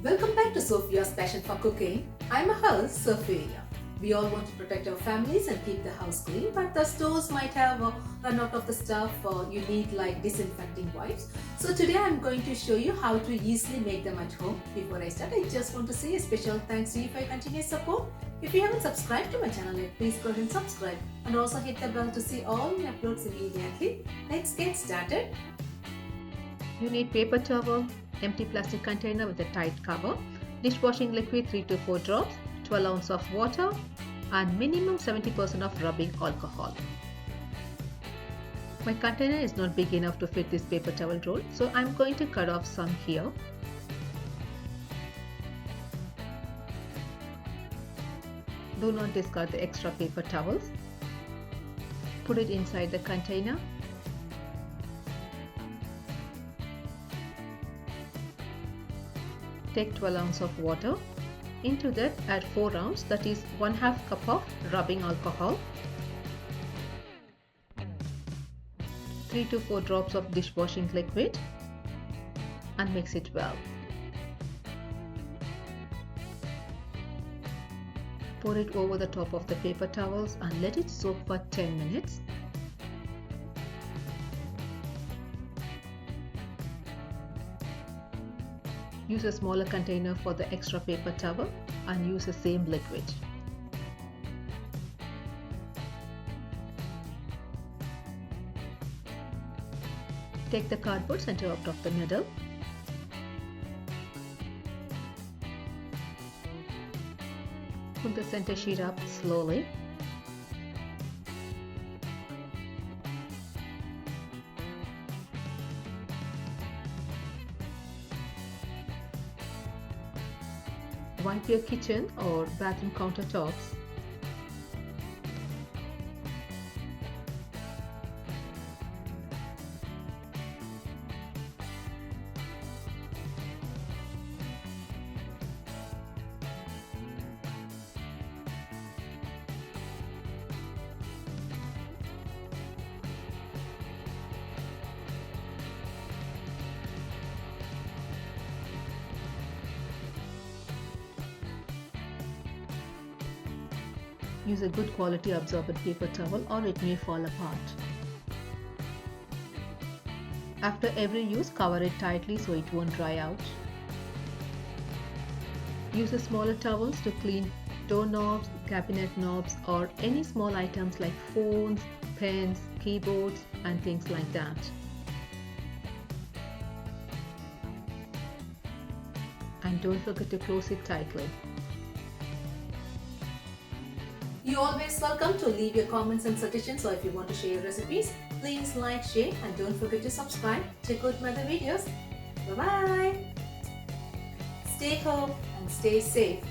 Welcome back to Sophia's Passion for Cooking. I'm a host, Sophia. We all want to protect our families and keep the house clean, but the stores might have run out of the stuff you need, like disinfecting wipes. So today I'm going to show you how to easily make them at home. Before I start, I just want to say a special thanks to you for your continuous support. If you haven't subscribed to my channel yet, please go ahead and subscribe and also hit the bell to see all my uploads immediately. Let's get started. You need paper towel, empty plastic container with a tight cover, dishwashing liquid 3 to 4 drops, 12 ounces of water, and minimum 70% of rubbing alcohol. My container is not big enough to fit this paper towel roll, so I'm going to cut off some here. Do not discard the extra paper towels. Put it inside the container. Take 12 ounces of water. Into that add 4 ounces, that is 1/2 cup of rubbing alcohol, 3 to 4 drops of dishwashing liquid, and mix it well. Pour it over the top of the paper towels and let it soak for 10 minutes. Use a smaller container for the extra paper towel and use the same liquid. Take the cardboard center out of the middle. Put the center sheet up slowly. Wipe your kitchen or bathroom countertops. Use a good quality absorbent paper towel or it may fall apart. After every use, cover it tightly so it won't dry out. Use the smaller towels to clean doorknobs, cabinet knobs, or any small items like phones, pens, keyboards, and things like that. And don't forget to close it tightly. You're always welcome to leave your comments and suggestions, or if you want to share your recipes, please like, share, and don't forget to subscribe. Check out my other videos. Bye-bye. Stay home and stay safe.